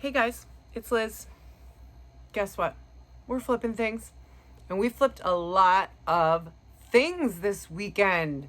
Hey guys, it's Liz. Guess what? We're flipping things. And we flipped a lot of things this weekend.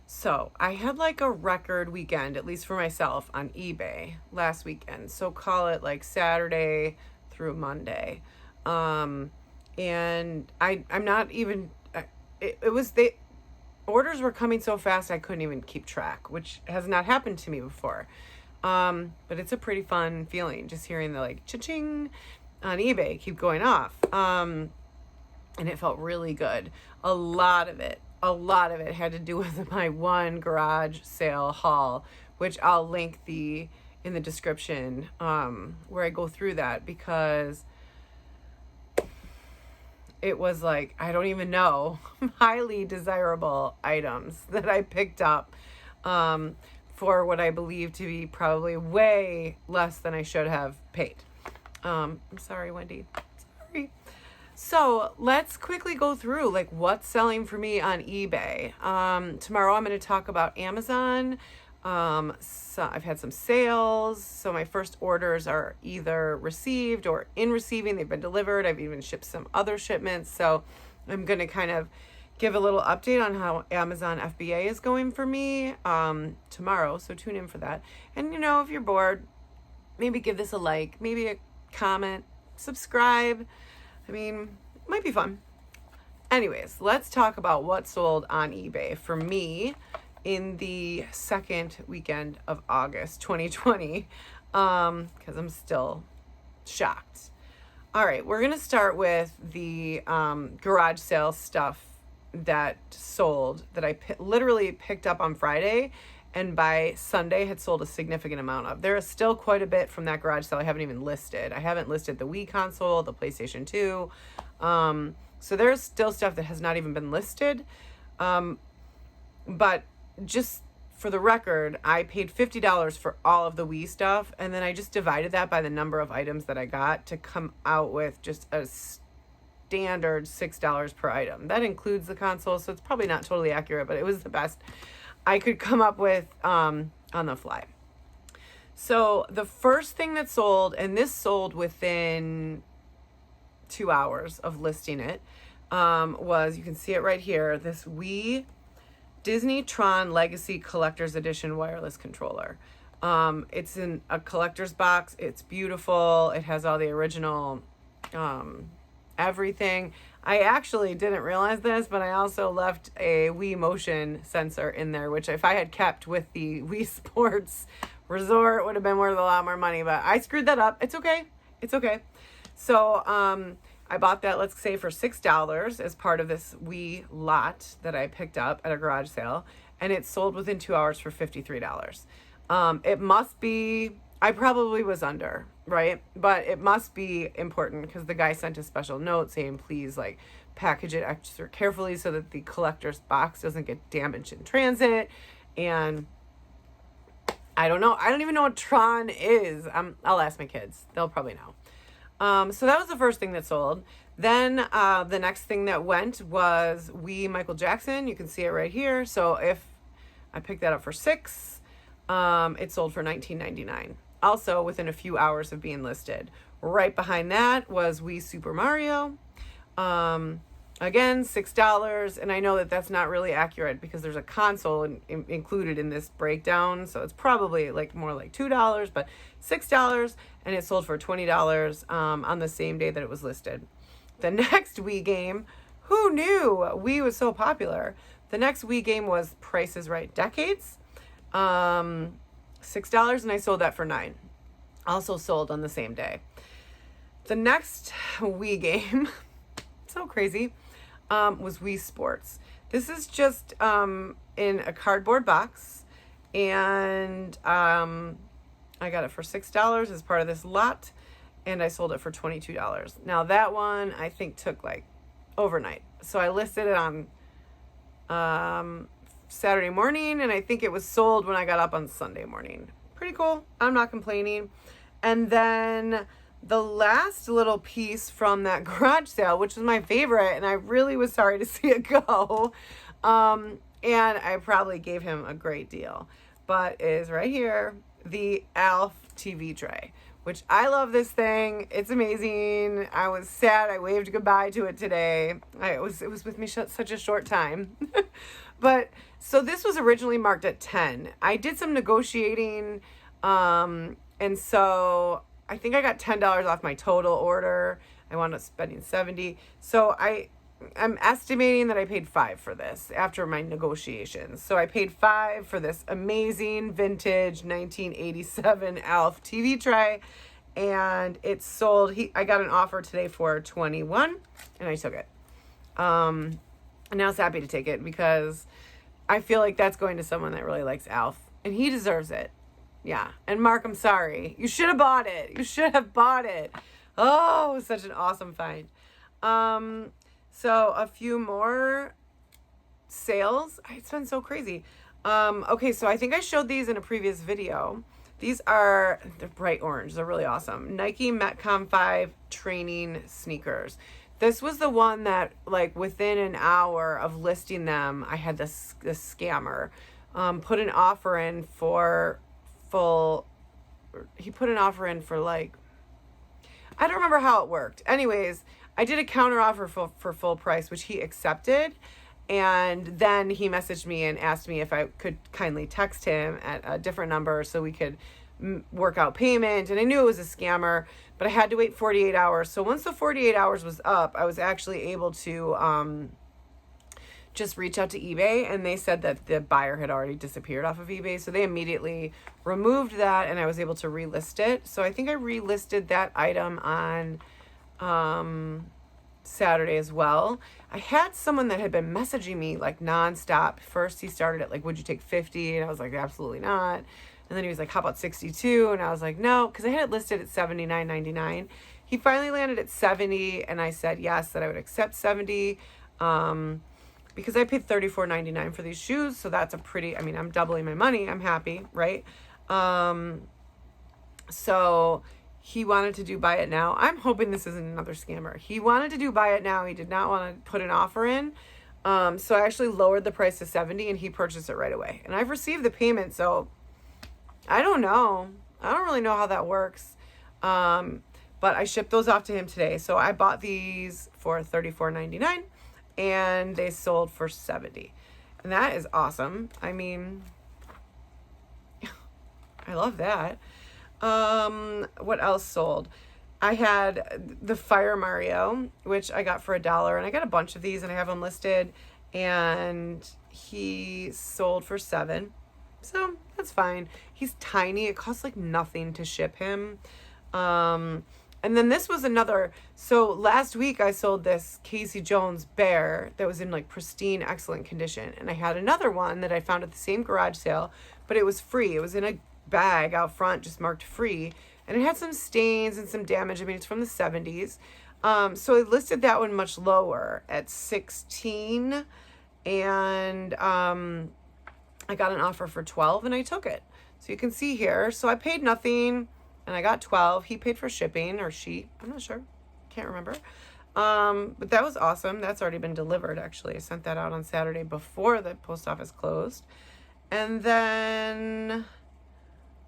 So I had like a record weekend, at least for myself, on eBay last weekend. So call it like Saturday through Monday. And I'm not even, the orders were coming so fast I couldn't even keep track, which has not happened to me before. But it's a pretty fun feeling just hearing the like cha-ching on eBay keep going off. And it felt really good. A lot of it had to do with my one garage sale haul, which I'll link in the description, where I go through that, because it was like, I don't even know, highly desirable items that I picked up, for what I believe to be probably way less than I should have paid. I'm sorry, Wendy. Sorry. So let's quickly go through like what's selling for me on eBay. Tomorrow I'm going to talk about Amazon. So I've had some sales. So my first orders are either received or in receiving. They've been delivered. I've even shipped some other shipments. So I'm going to kind of give a little update on how Amazon FBA is going for me tomorrow. So tune in for that. And if you're bored, maybe give this a like, maybe a comment, subscribe. I mean, it might be fun. Anyways, let's talk about what sold on eBay for me in the second weekend of August 2020, because I'm still shocked. All right, we're going to start with the garage sale stuff that sold that I literally picked up on Friday, and by Sunday had sold a significant amount of. There is still quite a bit from that garage sale I haven't even listed. I haven't listed the Wii console, the PlayStation 2. So there's still stuff that has not even been listed. But just for the record, I paid $50 for all of the Wii stuff, and then I just divided that by the number of items that I got to come out with just a standard $6 per item. That includes the console, so it's probably not totally accurate, but it was the best I could come up with on the fly. So the first thing that sold, and this sold within 2 hours of listing it, was, you can see it right here, this Wii Disney Tron Legacy Collector's Edition wireless controller. It's in a collector's box. It's beautiful. It has all the original everything. I actually didn't realize this, but I also left a Wii motion sensor in there, which if I had kept with the Wii Sports Resort would have been worth a lot more money, but I screwed that up. It's okay. So I bought that, let's say, for $6 as part of this Wii lot that I picked up at a garage sale, and it sold within 2 hours for $53. It must be, I probably was under, right? But it must be important because the guy sent a special note saying, please like package it extra carefully so that the collector's box doesn't get damaged in transit. And I don't know. I don't even know what Tron is. I'll ask my kids. They'll probably know. So that was the first thing that sold. Then the next thing that went was Wii Michael Jackson. You can see it right here. So if I picked that up for $6, it sold for $19.99. Also within a few hours of being listed. Right behind that was Wii Super Mario. Again, $6. And I know that that's not really accurate because there's a console included in this breakdown. So it's probably like more like $2, but $6. And it sold for $20 on the same day that it was listed. The next Wii game, who knew Wii was so popular? The next Wii game was Price is Right Decades. $6, and I sold that for $9. Also sold on the same day. The next Wii game, so crazy, was Wii Sports. This is just in a cardboard box, and I got it for $6 as part of this lot, and I sold it for $22. Now that one I think took like overnight. So I listed it on Saturday morning, and I think it was sold when I got up on Sunday morning. Pretty cool. I'm not complaining. And then the last little piece from that garage sale, which was my favorite, and I really was sorry to see it go, And I probably gave him a great deal, but it is right here, the Alf TV tray, which I love this thing. It's amazing. I was sad. I waved goodbye to it today. It was with me such a short time. But so this was originally marked at 10. I did some negotiating, and so I think I got $10 off my total order. I wound up spending 70. So I'm estimating that I paid $5 for this after my negotiations. So I paid $5 for this amazing vintage 1987 Alf TV tray, and it sold. I got an offer today for 21, and I took it. And I was happy to take it because I feel like that's going to someone that really likes Alf, and he deserves it. Yeah. And Mark, I'm sorry. You should have bought it. You should have bought it. Oh, it was such an awesome find. So a few more sales. It's been so crazy. Okay, so I think I showed these in a previous video. They're bright orange. They're really awesome. Nike Metcon 5 training sneakers. This was the one that, like, within an hour of listing them, I had this scammer put an offer in for full. He put an offer in for, like, I don't remember how it worked. Anyways, I did a counter offer for full price, which he accepted. And then he messaged me and asked me if I could kindly text him at a different number so we could work out payment. And I knew it was a scammer, but I had to wait 48 hours. So once the 48 hours was up, I was actually able to just reach out to eBay, and they said that the buyer had already disappeared off of eBay. So they immediately removed that, and I was able to relist it. So I think I relisted that item on Saturday as well. I had someone that had been messaging me like nonstop. First he started at like, would you take 50? And I was like, absolutely not. And then he was like, how about 62? And I was like, no, because I had it listed at $79.99. He finally landed at 70, and I said yes, that I would accept 70. Because I paid $34.99 for these shoes. So that's I'm doubling my money. I'm happy, right? So he wanted to do buy it now. I'm hoping this isn't another scammer. He wanted to do buy it now. He did not want to put an offer in. So I actually lowered the price to 70, and he purchased it right away. And I've received the payment, so I don't know. I don't really know how that works. But I shipped those off to him today. So I bought these for $34.99, and they sold for 70. And that is awesome. I mean, I love that. What else sold? I had the Fire Mario, which I got for $1, and I got a bunch of these, and I have them listed, and he sold for $7. So that's fine. He's tiny. It costs like nothing to ship him. And then this was another. So last week I sold this Casey Jones bear that was in like pristine, excellent condition. And I had another one that I found at the same garage sale, but it was free. It was in a bag out front, just marked free. And it had some stains and some damage. I mean, it's from the 70s. So I listed that one much lower at 16. And I got an offer for 12, and I took it. So you can see here. So I paid nothing, and I got 12. He paid for shipping, or she. I'm not sure. Can't remember. But that was awesome. That's already been delivered, actually. I sent that out on Saturday before the post office closed. And then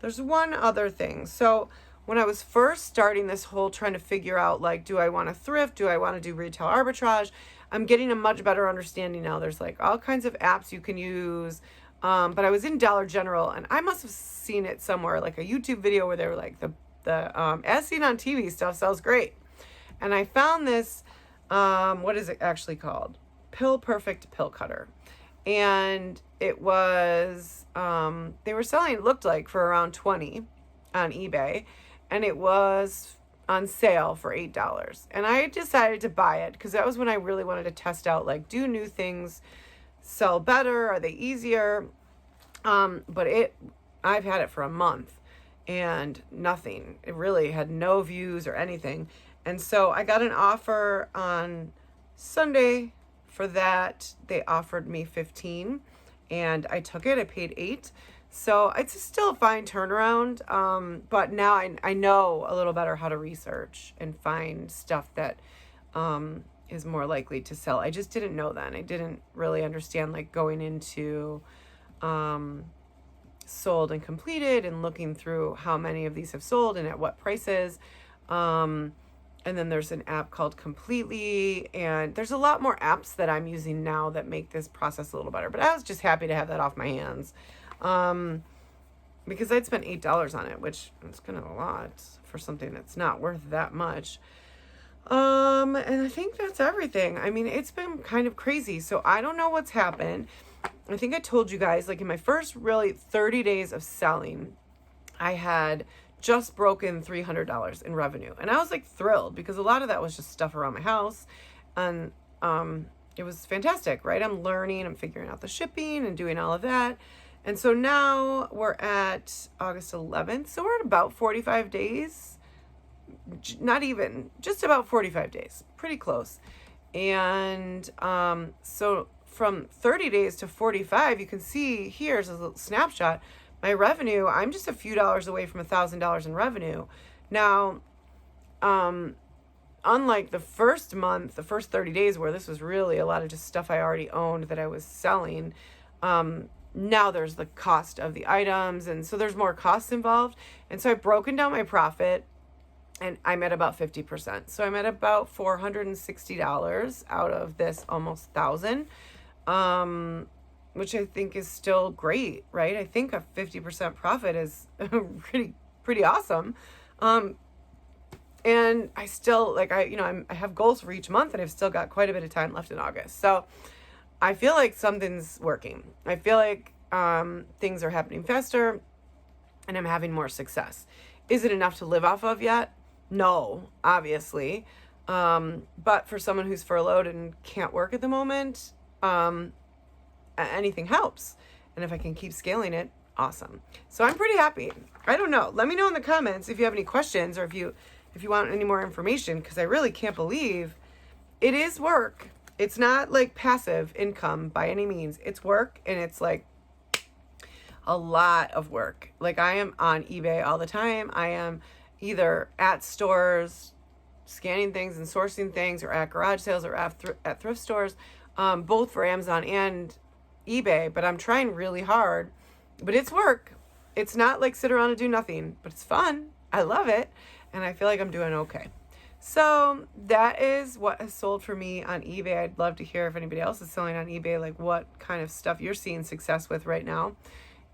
there's one other thing. So when I was first starting this whole trying to figure out, like, do I want to thrift? Do I want to do retail arbitrage? I'm getting a much better understanding now. There's like all kinds of apps you can use. But I was in Dollar General, and I must have seen it somewhere, like a YouTube video where they were like, the as seen on TV stuff sells great. And I found this, what is it actually called? Pill Perfect Pill Cutter. And it was, they were selling, it looked like, for around $20 on eBay. And it was on sale for $8. And I decided to buy it because that was when I really wanted to test out, like, do new things sell better? Are they easier? But I've had it for a month and nothing. It really had no views or anything. And so I got an offer on Sunday for that. They offered me 15, and I took it. I paid 8. So it's still a fine turnaround. But now I know a little better how to research and find stuff that is more likely to sell. I just didn't know then. I didn't really understand like going into sold and completed and looking through how many of these have sold and at what prices. And then there's an app called Completely, and there's a lot more apps that I'm using now that make this process a little better. But I was just happy to have that off my hands, because I'd spent $8 on it, which is kind of a lot for something that's not worth that much. And I think that's everything. I mean, it's been kind of crazy. So I don't know what's happened. I think I told you guys, like in my first really 30 days of selling, I had just broken $300 in revenue. And I was like thrilled because a lot of that was just stuff around my house. And it was fantastic, right? I'm learning, I'm figuring out the shipping and doing all of that. And so now we're at August 11th. So we're at about 45 days. Not even, just about 45 days. Pretty close. And so from 30 days to 45, you can see here's a little snapshot. My revenue, I'm just a few dollars away from $1,000 in revenue. Now, unlike the first month, the first 30 days where this was really a lot of just stuff I already owned that I was selling, now there's the cost of the items. And so there's more costs involved. And so I've broken down my profit and I'm at about 50%. So I'm at about $460 out of this almost 1,000. Which I think is still great, right? I think a 50% profit is pretty awesome. And I still I have goals for each month and I've still got quite a bit of time left in August. So I feel like something's working. I feel like things are happening faster and I'm having more success. Is it enough to live off of yet? No, obviously. But for someone who's furloughed and can't work at the moment, anything helps. And if I can keep scaling it, awesome. So I'm pretty happy. I don't know. Let me know in the comments if you have any questions or if you want any more information, because I really can't believe it is work. It's not like passive income by any means. It's work, and it's like a lot of work. Like I am on eBay all the time. I am either at stores scanning things and sourcing things, or at garage sales, or at thrift stores, both for Amazon and eBay. But I'm trying really hard, but it's work. It's not like sit around and do nothing, but it's fun. I love it. And I feel like I'm doing okay. So that is what has sold for me on eBay. I'd love to hear if anybody else is selling on eBay, like what kind of stuff you're seeing success with right now.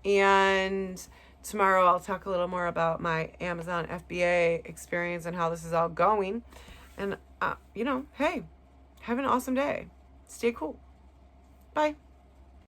And tomorrow I'll talk a little more about my Amazon FBA experience and how this is all going. And, hey, have an awesome day. Stay cool. Bye.